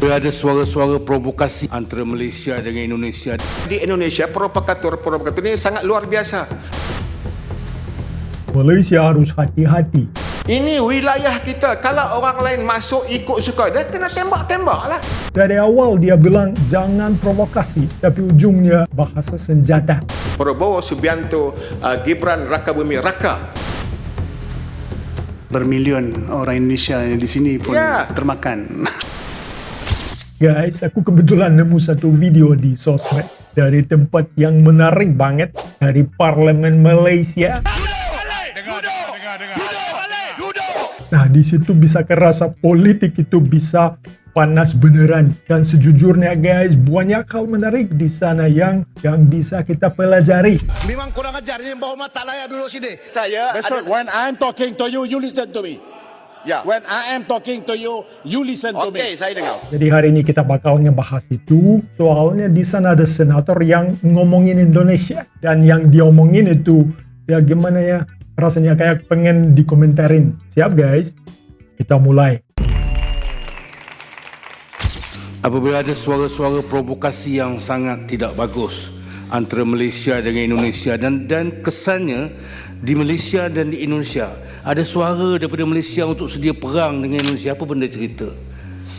Ada suara-suara provokasi antara Malaysia dengan Indonesia. Di Indonesia, provokator ini sangat luar biasa. Malaysia harus hati-hati. Ini wilayah kita. Kalau orang lain masuk ikut suka, dia kena tembak-tembak lah. Dari awal dia bilang jangan provokasi, tapi ujungnya bahasa senjata. Prabowo Subianto, Gibran Rakabumi Raka. Bermilion orang Indonesia di sini pun termakan. Guys, aku kebetulan nemu satu video di sosmed dari tempat yang menarik banget dari Parlemen Malaysia. Nah, di situ bisa kerasa politik itu bisa panas beneran. Dan sejujurnya guys, banyak hal menarik di sana yang bisa kita pelajari. Memang kurang ajar ni, bawa mata layak duduk sini. Besok, when I'm talking to you, you listen to me. Ya. When I am talking to you, you listen to me. Okey, saya dengar. Jadi hari ini kita bakal ngebahas itu. Soalnya di sana ada senator yang ngomongin Indonesia. Dan yang dia omongin itu, ya gimana ya, rasanya kayak pengen dikomentarin. Siap guys? Kita mulai. Apabila ada suara-suara provokasi yang sangat tidak bagus antara Malaysia dengan Indonesia dan kesannya di Malaysia dan di Indonesia ada suara daripada Malaysia untuk sedia perang dengan Indonesia. Apa benda cerita?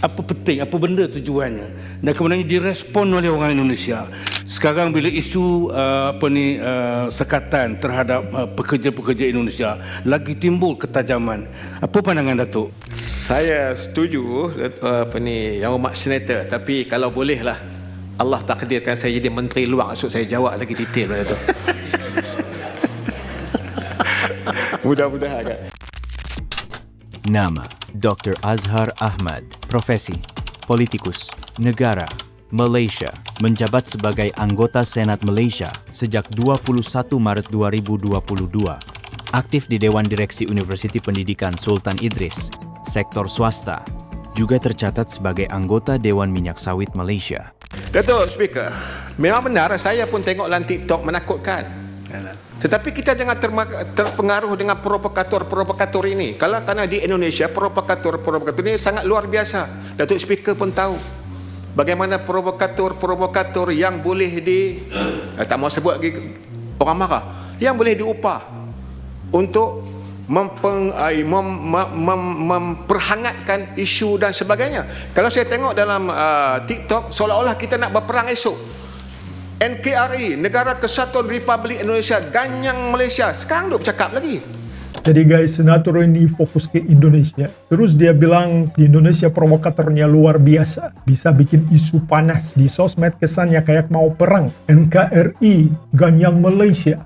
Apa penting? Apa benda tujuannya? Dan kemudian direspon oleh orang Indonesia. Sekarang bila isu sekatan terhadap pekerja-pekerja Indonesia lagi timbul ketajaman. Apa pandangan Datuk? Saya setuju Yang Hormat Senator, tapi kalau bolehlah Allah takdirkan saya jadi menteri luar, esok saya jawab lagi detail pada tu. Mudah-mudahan kan. Nama Dr. Azhar Ahmad. Profesi politikus. Negara Malaysia. Menjabat sebagai anggota Senat Malaysia sejak 21 Maret 2022. Aktif di Dewan Direksi Universiti Pendidikan Sultan Idris, sektor swasta. Juga tercatat sebagai anggota Dewan Minyak Sawit Malaysia. Datuk Speaker, memang benar saya pun tengok dalam TikTok menakutkan. Tetapi kita jangan terpengaruh dengan provokator ini. Kalau kerana di Indonesia provokator ini sangat luar biasa. Datuk Speaker pun tahu bagaimana provokator yang boleh tak mau sebut lagi orang marah, yang boleh diupah untuk memperhangatkan isu dan sebagainya. Kalau saya tengok dalam TikTok, seolah-olah kita nak berperang esok. NKRI, Negara Kesatuan Republik Indonesia, ganyang Malaysia. Sekarang duk bercakap lagi. Jadi guys, senator ini fokus ke Indonesia. Terus dia bilang di Indonesia provokatornya luar biasa. Bisa bikin isu panas di sosmed, kesannya kayak mau perang. NKRI, ganyang Malaysia.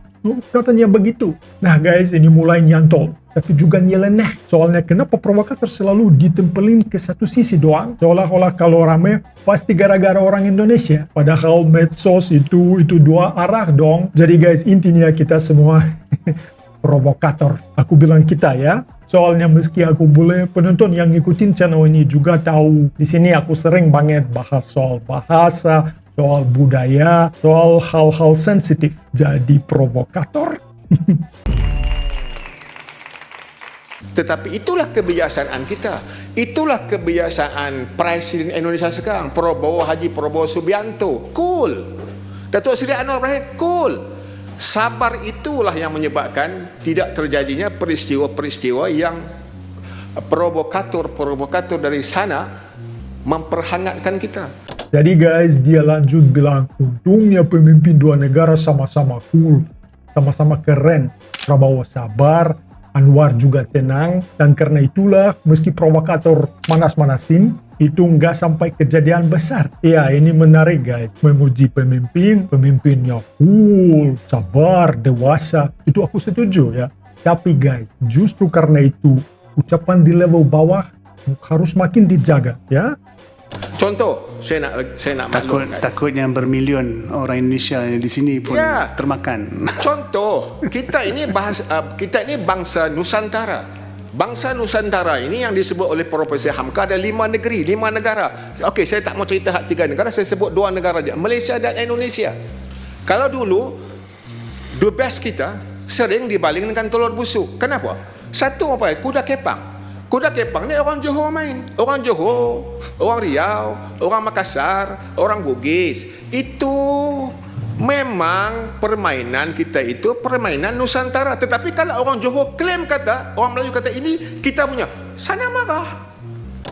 Katanya begitu. Nah guys, ini mulai nyantol. Tapi juga nyeleneh. Soalnya kenapa provokator selalu ditempelin ke satu sisi doang? Seolah-olah kalau rame, pasti gara-gara orang Indonesia. Padahal medsos itu dua arah dong. Jadi guys, intinya kita semua provokator. Aku bilang kita ya. Soalnya meski aku boleh, penonton yang ngikutin channel ini juga tahu. Di sini aku sering banget bahas soal bahasa, soal budaya, soal hal-hal sensitif. Jadi provokator. Tetapi itulah kebiasaan kita. Itulah kebiasaan Presiden Indonesia sekarang. Haji Prabowo Subianto. Cool. Datuk Seri Anwar Ibrahim. Cool. Sabar itulah yang menyebabkan tidak terjadinya peristiwa-peristiwa yang provokator dari sana memperhangatkan kita. Jadi guys, dia lanjut bilang, untungnya pemimpin dua negara sama-sama cool, sama-sama keren. Prabowo sabar, Anwar juga tenang, dan karena itulah meski provokator manas-manasin, itu nggak sampai kejadian besar. Ya, ini menarik guys, memuji pemimpinnya cool, sabar, dewasa, itu aku setuju ya. Tapi guys, justru karena itu, ucapan di level bawah harus makin dijaga ya. Contoh, saya nak maklumkan. Takutnya bermilion orang Indonesia di sini pun termakan. Contoh, kita ini bangsa Nusantara. Bangsa Nusantara ini yang disebut oleh Profesor Hamka ada 5 negara. Okey, saya tak mau cerita hak 3 negara, saya sebut 2 negara saja, Malaysia dan Indonesia. Kalau dulu the best kita sering dibaling dengan telur busuk. Kenapa? Satu apa? Kuda kepang. Kuda kepang ni orang Johor main. Orang Johor, orang Riau, orang Makassar, orang Bugis. Itu memang permainan kita itu permainan Nusantara. Tetapi kalau orang Johor klaim kata, orang Melayu kata ini kita punya, sana marah.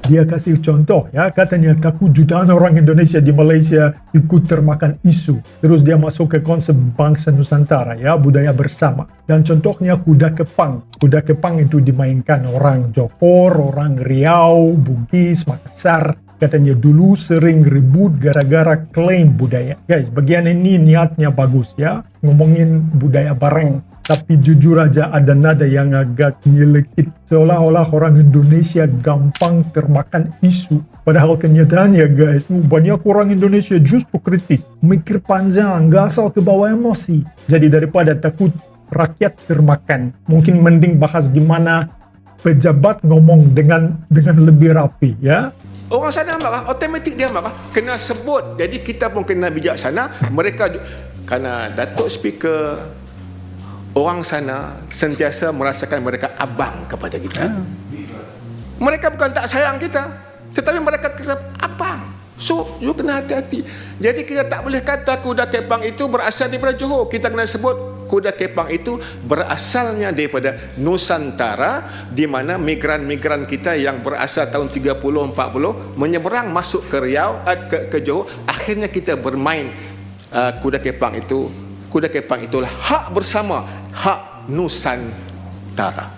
Dia kasih contoh ya, katanya takut jutaan orang Indonesia di Malaysia ikut termakan isu. Terus dia masuk ke konsep bangsa Nusantara ya, budaya bersama. Dan contohnya kuda kepang. Kuda kepang itu dimainkan orang Johor, orang Riau, Bugis, Makassar. Katanya dulu sering ribut gara-gara klaim budaya. Guys, bagian ini niatnya bagus ya, ngomongin budaya bareng. Tapi jujur aja ada nada yang agak nyelekit. Seolah-olah orang Indonesia gampang termakan isu. Padahal kenyataannya guys, banyak orang Indonesia justru kritis. Mikir panjang, gak asal ke bawah emosi. Jadi daripada takut rakyat termakan, mungkin mending bahas gimana pejabat ngomong dengan lebih rapi ya. Orang sana marah, otomatik dia marah. Kena sebut. Jadi kita pun kena bijaksana. Mereka, kerana Datuk Speaker, orang sana sentiasa merasakan mereka abang kepada kita. Mereka bukan tak sayang kita, tetapi mereka kata abang. So, you kena hati-hati. Jadi kita tak boleh kata kuda kepang itu berasal daripada Johor. Kita kena sebut kuda kepang itu berasalnya daripada Nusantara, di mana migran-migran kita yang berasal tahun 30-40 menyeberang masuk ke Riau, ke Johor. Akhirnya kita bermain kuda kepang itu. Kuda kepang itulah hak bersama, hak Nusantara.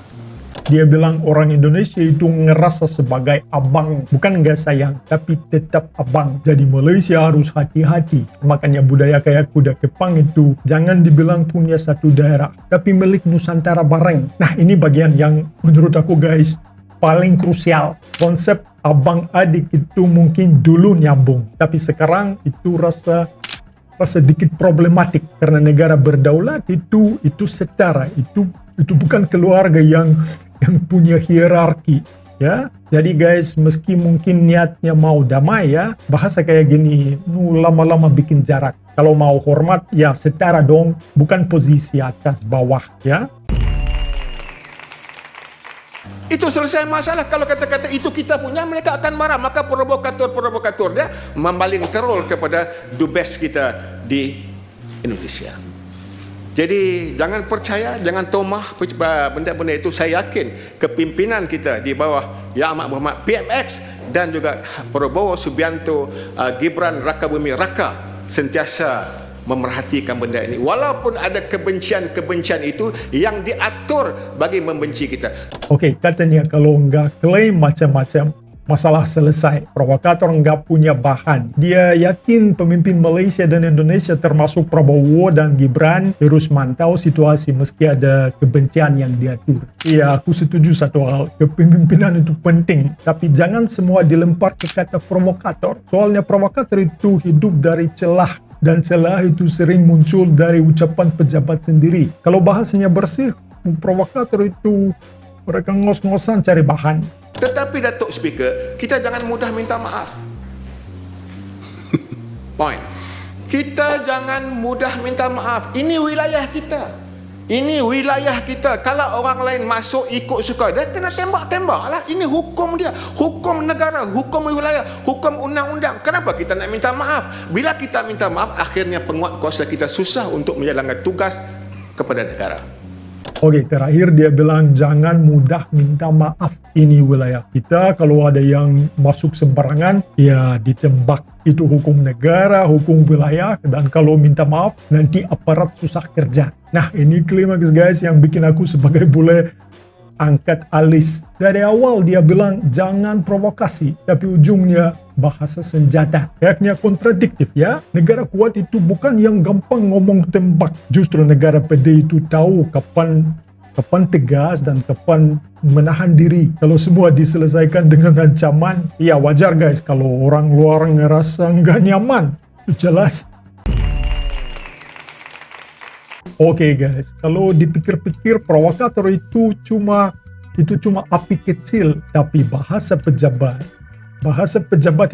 Dia bilang orang Indonesia itu ngerasa sebagai abang, bukan nggak sayang, tapi tetap abang. Jadi Malaysia harus hati-hati. Makanya budaya kayak kuda kepang itu jangan dibilang punya satu daerah, tapi milik Nusantara bareng. Nah ini bagian yang menurut aku guys paling krusial. Konsep abang adik itu mungkin dulu nyambung, tapi sekarang itu rasa sedikit problematik karena negara berdaulat itu setara, itu bukan keluarga yang punya hierarki ya. Jadi guys, meski mungkin niatnya mau damai ya, bahasa kayak gini lama-lama bikin jarak. Kalau mau hormat ya setara dong, bukan posisi atas bawah ya. Itu selesai masalah. Kalau kata-kata itu kita punya, mereka akan marah. Maka provokator dia membaling teror kepada dubes kita di Indonesia. Jadi jangan percaya, jangan tomah benda-benda itu. Saya yakin kepimpinan kita di bawah Yang Amat Berhormat PMX dan juga Prabowo Subianto, Gibran Rakabumi Raka sentiasa memerhatikan benda ini. Walaupun ada kebencian itu yang diatur bagi membenci kita. Oke, katanya kalau nggak klaim macam-macam, masalah selesai. Provokator nggak punya bahan. Dia yakin pemimpin Malaysia dan Indonesia termasuk Prabowo dan Gibran terus mantau situasi meski ada kebencian yang diatur. Iya, aku setuju satu hal. Kepemimpinan itu penting. Tapi jangan semua dilempar ke kata provokator. Soalnya provokator itu hidup dari celah. Dan celah itu sering muncul dari ucapan pejabat sendiri. Kalau bahasanya bersih, provokator itu mereka ngos-ngosan cari bahan. Tetapi Datuk Speaker, kita jangan mudah minta maaf. Point. Kita jangan mudah minta maaf. Ini wilayah kita. Ini wilayah kita. Kalau orang lain masuk ikut suka, dia kena tembak-tembak lah. Ini hukum dia. Hukum negara, hukum wilayah, hukum undang-undang. Kenapa kita nak minta maaf? Bila kita minta maaf, akhirnya penguat kuasa kita susah untuk menjalankan tugas kepada negara. Oke, terakhir dia bilang jangan mudah minta maaf. Ini wilayah kita, kalau ada yang masuk sembarangan, ya ditembak. Itu hukum negara, hukum wilayah, dan kalau minta maaf, nanti aparat susah kerja. Nah, ini klimaks guys yang bikin aku sebagai bule angkat alis. Dari awal dia bilang jangan provokasi, tapi ujungnya bahasa senjata. Kayaknya kontradiktif ya. Negara kuat itu bukan yang gampang ngomong tembak. Justru negara pede itu tahu kapan tegas dan kapan menahan diri. Kalau semua diselesaikan dengan ancaman, ya wajar guys kalau orang luar ngerasa nggak nyaman. Itu jelas. Oke guys, kalau dipikir-pikir provokator itu cuma api kecil, tapi bahasa pejabat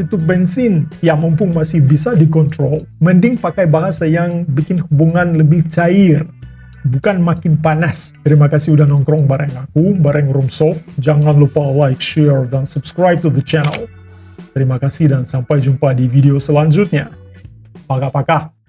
itu bensin yang mumpung masih bisa dikontrol. Mending pakai bahasa yang bikin hubungan lebih cair. bukan makin panas. Terima kasih udah nongkrong bareng aku, bareng Roomsoft. Jangan lupa like, share, dan subscribe to the channel. Terima kasih dan sampai jumpa di video selanjutnya. Paka-paka.